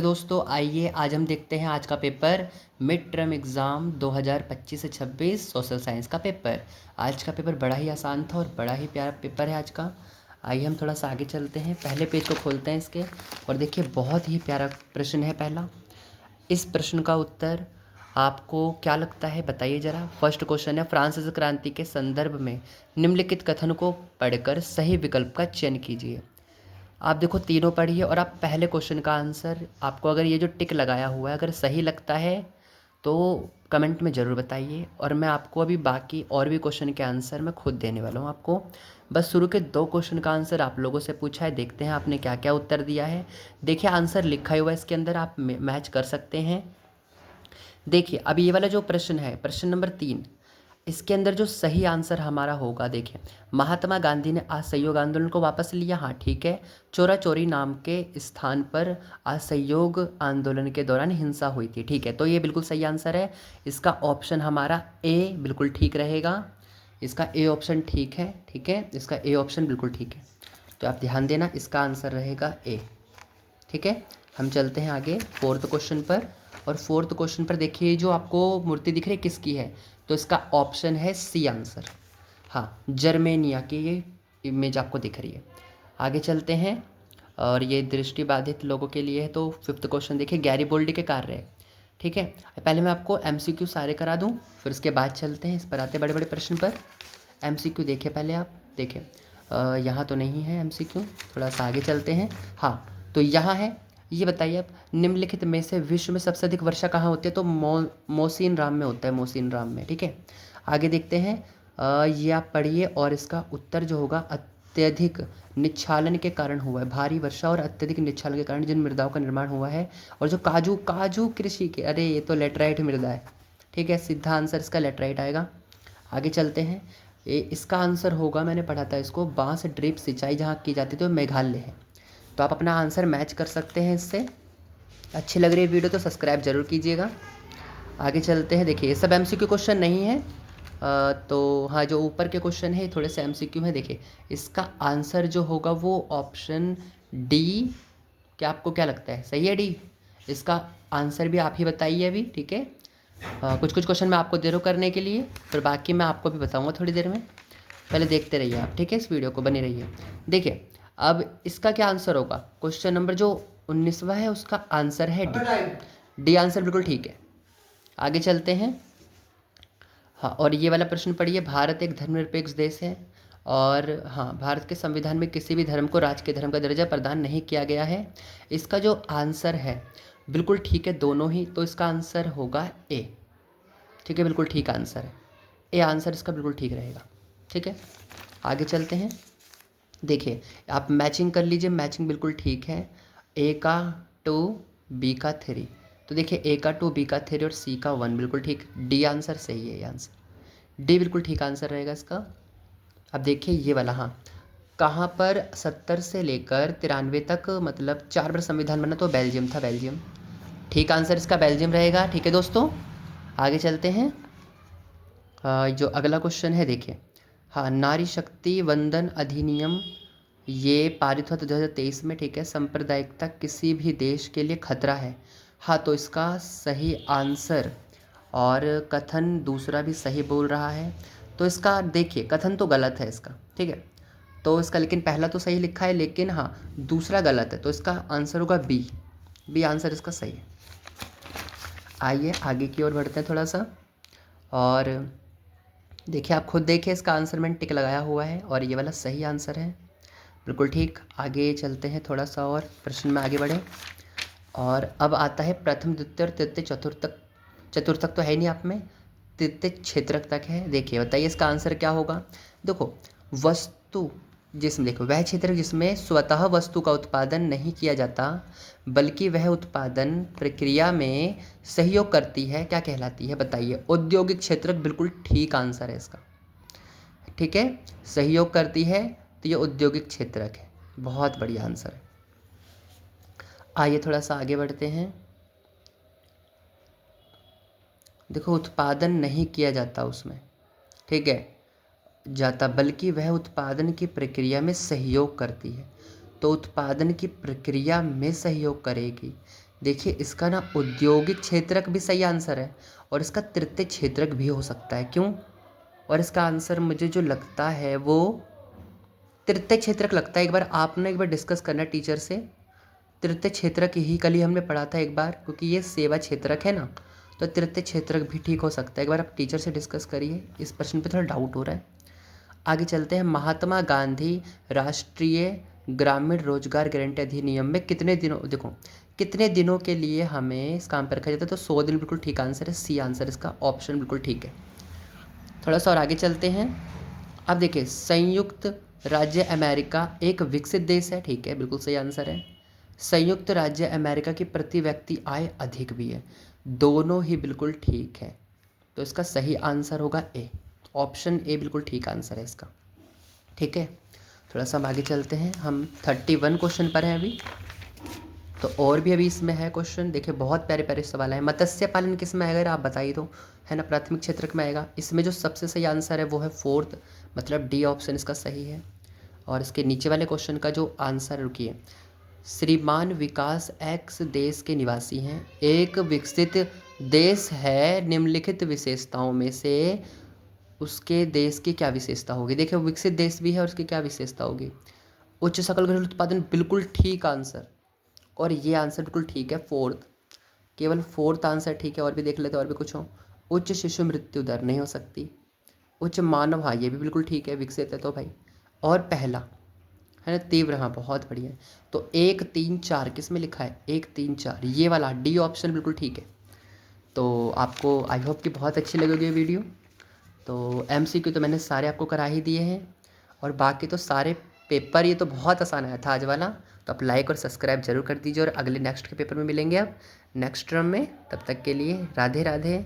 दोस्तों आइए आज हम देखते हैं आज का पेपर मिड टर्म एग्ज़ाम 2025 से 26 सोशल साइंस का पेपर। आज का पेपर बड़ा ही आसान था और बड़ा ही प्यारा पेपर है आज का। आइए हम थोड़ा सा आगे चलते हैं, पहले पेज को खोलते हैं इसके और देखिए बहुत ही प्यारा प्रश्न है पहला। इस प्रश्न का उत्तर आपको क्या लगता है बताइए ज़रा। फर्स्ट क्वेश्चन है, फ्रांसीसी क्रांति के संदर्भ में निम्नलिखित कथन को पढ़कर सही विकल्प का चयन कीजिए। आप देखो तीनों पढ़िए और आप पहले क्वेश्चन का आंसर आपको अगर ये जो टिक लगाया हुआ है अगर सही लगता है तो कमेंट में ज़रूर बताइए, और मैं आपको अभी बाकी और भी क्वेश्चन के आंसर मैं खुद देने वाला हूँ आपको। बस शुरू के दो क्वेश्चन का आंसर आप लोगों से पूछा है, देखते हैं आपने क्या क्या उत्तर दिया है। देखिए आंसर लिखा हुआ है इसके अंदर, आप मैच कर सकते हैं। देखिए अब ये वाला जो प्रश्न है प्रश्न नंबर 3, इसके अंदर जो सही आंसर हमारा होगा, देखिए महात्मा गांधी ने असहयोग आंदोलन को वापस लिया, हाँ ठीक है। चोरा चोरी नाम के स्थान पर असहयोग आंदोलन के दौरान हिंसा हुई थी, ठीक है, तो ये बिल्कुल सही आंसर है। इसका ऑप्शन हमारा ए बिल्कुल ठीक रहेगा, इसका ए ऑप्शन ठीक है, ठीक है, इसका ए ऑप्शन बिल्कुल ठीक है। तो आप ध्यान देना इसका आंसर रहेगा ए, ठीक है। हम चलते हैं आगे फोर्थ क्वेश्चन पर, और फोर्थ क्वेश्चन पर देखिए जो आपको मूर्ति दिख रही है किसकी है, तो इसका ऑप्शन है सी आंसर, हाँ जर्मेनिया की ये इमेज आपको दिख रही है। आगे चलते हैं, और ये दृष्टिबाधित लोगों के लिए है। तो फिफ्थ क्वेश्चन देखिए गैरीबोल्डी के कार्य है, ठीक है। पहले मैं आपको एमसीक्यू सारे करा दूं, फिर उसके बाद चलते हैं इस पर आते बड़े बड़े प्रश्न पर। एमसीक्यू देखिए पहले आप देखिए, यहाँ तो नहीं है एमसीक्यू, थोड़ा सा आगे चलते हैं। हाँ तो यहाँ है, ये बताइए आप निम्नलिखित में से विश्व में सबसे अधिक वर्षा कहाँ होती है, तो मोसिन राम में होता है, मोसिन राम में, ठीक है। आगे देखते हैं, ये आप पढ़िए और इसका उत्तर जो होगा अत्यधिक निच्छालन के कारण हुआ है, भारी वर्षा और अत्यधिक निच्छालन के कारण जिन मृदाओं का निर्माण हुआ है, और जो काजू काजू कृषि के, अरे ये तो लेटराइट मृदा है, ठीक है, सीधा आंसर इसका लेटराइट आएगा। आगे चलते हैं, इसका आंसर होगा, मैंने पढ़ा था इसको, बांस ड्रिप सिंचाई जहाँ की जाती है तो मेघालय है। तो आप अपना आंसर मैच कर सकते हैं इससे। अच्छी लग रही है वीडियो तो सब्सक्राइब जरूर कीजिएगा। आगे चलते हैं, देखिए ये सब एमसीक्यू क्वेश्चन नहीं है, तो हाँ जो ऊपर के क्वेश्चन है थोड़े से एमसीक्यू हैं। देखिए इसका आंसर जो होगा वो ऑप्शन डी, क्या आपको क्या लगता है सही है डी? इसका आंसर भी आप ही बताइए अभी, ठीक है। कुछ कुछ क्वेश्चन मैं आपको दे रहा हूँ करने के लिए, फिर बाकी मैं आपको भी बताऊँगा थोड़ी देर में। पहले देखते रहिए आप, ठीक है, इस वीडियो को बने रहिए। देखिए अब इसका क्या आंसर होगा, क्वेश्चन नंबर जो 19वां है उसका आंसर है डी, डी आंसर बिल्कुल ठीक है। आगे चलते हैं, हाँ और ये वाला प्रश्न पढ़िए, भारत एक धर्मनिरपेक्ष देश है, और हाँ भारत के संविधान में किसी भी धर्म को राजकीय धर्म का दर्जा प्रदान नहीं किया गया है। इसका जो आंसर है बिल्कुल ठीक है दोनों ही, तो इसका आंसर होगा ए, ठीक है, बिल्कुल ठीक आंसर है ए, आंसर इसका बिल्कुल ठीक रहेगा, ठीक है। आगे चलते हैं, देखिए आप मैचिंग कर लीजिए, मैचिंग बिल्कुल ठीक है, ए का 2 बी का 3, तो देखिए ए का 2 बी का 3 और सी का 1 बिल्कुल ठीक, डी आंसर सही है, ये आंसर डी बिल्कुल ठीक आंसर रहेगा इसका। अब देखिए ये वाला, हाँ कहाँ पर 70 से लेकर 93 तक मतलब 4 बार संविधान बना, तो बेल्जियम था, बेल्जियम, ठीक आंसर इसका बेल्जियम रहेगा, ठीक है दोस्तों। आगे चलते हैं, जो अगला क्वेश्चन है देखिए, हाँ नारी शक्ति वंदन अधिनियम ये पारित हुआ था 2023 में, ठीक है। सांप्रदायिकता किसी भी देश के लिए खतरा है, हाँ तो इसका सही आंसर, और कथन दूसरा भी सही बोल रहा है, तो इसका देखिए कथन तो गलत है इसका, ठीक है, तो इसका लेकिन पहला तो सही लिखा है, लेकिन हाँ दूसरा गलत है, तो इसका आंसर होगा बी, बी आंसर इसका सही है। आइए आगे की ओर बढ़ते हैं थोड़ा सा, और देखिए आप खुद देखिए इसका आंसर मैंने टिक लगाया हुआ है, और ये वाला सही आंसर है बिल्कुल ठीक। आगे चलते हैं थोड़ा सा और प्रश्न में आगे बढ़े, और अब आता है प्रथम द्वितीय और तृतीय चतुर्थ तक, चतुर्थ तक तो है नहीं आप में, तृतीय क्षेत्रक तक है। देखिए बताइए इसका आंसर क्या होगा। देखो वस्तु जिसमें, देखो वह क्षेत्र जिसमें स्वतः वस्तु का उत्पादन नहीं किया जाता बल्कि वह उत्पादन प्रक्रिया में सहयोग करती है, क्या कहलाती है बताइए। औद्योगिक क्षेत्र बिल्कुल ठीक आंसर है इसका, ठीक है, सहयोग करती है तो ये औद्योगिक क्षेत्रक है, बहुत बढ़िया आंसर है। आइए थोड़ा सा आगे बढ़ते हैं, देखो उत्पादन नहीं किया जाता उसमें, ठीक है, जाता बल्कि वह उत्पादन की प्रक्रिया में सहयोग करती है, तो उत्पादन की प्रक्रिया में सहयोग करेगी, देखिए इसका ना औद्योगिक क्षेत्रक भी सही आंसर है और इसका तृतीय क्षेत्रक भी हो सकता है। क्यों? और इसका आंसर मुझे जो लगता है वो तृतीय क्षेत्रक लगता है। एक बार डिस्कस करना टीचर से। तृतीय क्षेत्रक ही कल ही हमने पढ़ा था एक बार, क्योंकि ये सेवा क्षेत्रक है ना, तो तृतीय क्षेत्रक भी ठीक हो सकता है। एक बार आप टीचर से डिस्कस करिए, इस प्रश्न पे थोड़ा डाउट हो रहा है। आगे चलते हैं। महात्मा गांधी राष्ट्रीय ग्रामीण रोजगार गारंटी अधिनियम में कितने दिनों के लिए हमें इस काम पर रखा जाता है? तो 100 दिन बिल्कुल ठीक आंसर है, सी आंसर इसका, ऑप्शन बिल्कुल ठीक है। थोड़ा सा और आगे चलते हैं। अब देखिए, संयुक्त राज्य अमेरिका एक विकसित देश है, ठीक है, बिल्कुल सही आंसर है। संयुक्त राज्य अमेरिका की प्रति व्यक्ति आय अधिक भी है, दोनों ही बिल्कुल ठीक है। तो इसका सही आंसर होगा ए, ऑप्शन ए बिल्कुल ठीक आंसर है इसका। ठीक है, थोड़ा सा हम आगे चलते हैं। हम 31 क्वेश्चन पर हैं अभी, तो और भी अभी इसमें है क्वेश्चन। देखिए बहुत प्यारे प्यारे सवाल है। मत्स्य पालन किस में आएगा, अगर आप बताइए तो, है ना, प्राथमिक क्षेत्र में आएगा। इसमें जो सबसे सही आंसर है वो है फोर्थ, मतलब डी ऑप्शन इसका सही है। और इसके नीचे वाले क्वेश्चन का जो आंसर, रुकिए, श्रीमान विकास एक्स देश के निवासी हैं, एक विकसित देश है, निम्नलिखित विशेषताओं में से उसके देश की क्या विशेषता होगी? देखिए विकसित देश भी है और उसकी क्या विशेषता होगी? उच्च सकल घरेलू उत्पादन, बिल्कुल ठीक आंसर, और ये आंसर बिल्कुल ठीक है, फोर्थ, केवल फोर्थ आंसर ठीक है। और भी देख लेते हैं और भी कुछ हो। उच्च शिशु मृत्यु दर नहीं हो सकती। उच्च मानव, हाँ ये भी बिल्कुल ठीक है, विकसित है तो भाई। और पहला है ना, तीव्र, हाँ बहुत बढ़िया। तो 1 3 4 किस में लिखा है? 1 3 4, ये वाला डी ऑप्शन बिल्कुल ठीक है। तो आपको आई होप कि बहुत अच्छी लगेगी ये वीडियो। तो एमसीक्यू तो मैंने सारे आपको करा ही दिए हैं, और बाकी तो सारे पेपर, ये तो बहुत आसान आया था आज वाला। तो आप लाइक और सब्सक्राइब जरूर कर दीजिए, और अगले नेक्स्ट के पेपर में मिलेंगे आप नेक्स्ट टर्म में। तब तक के लिए राधे राधे।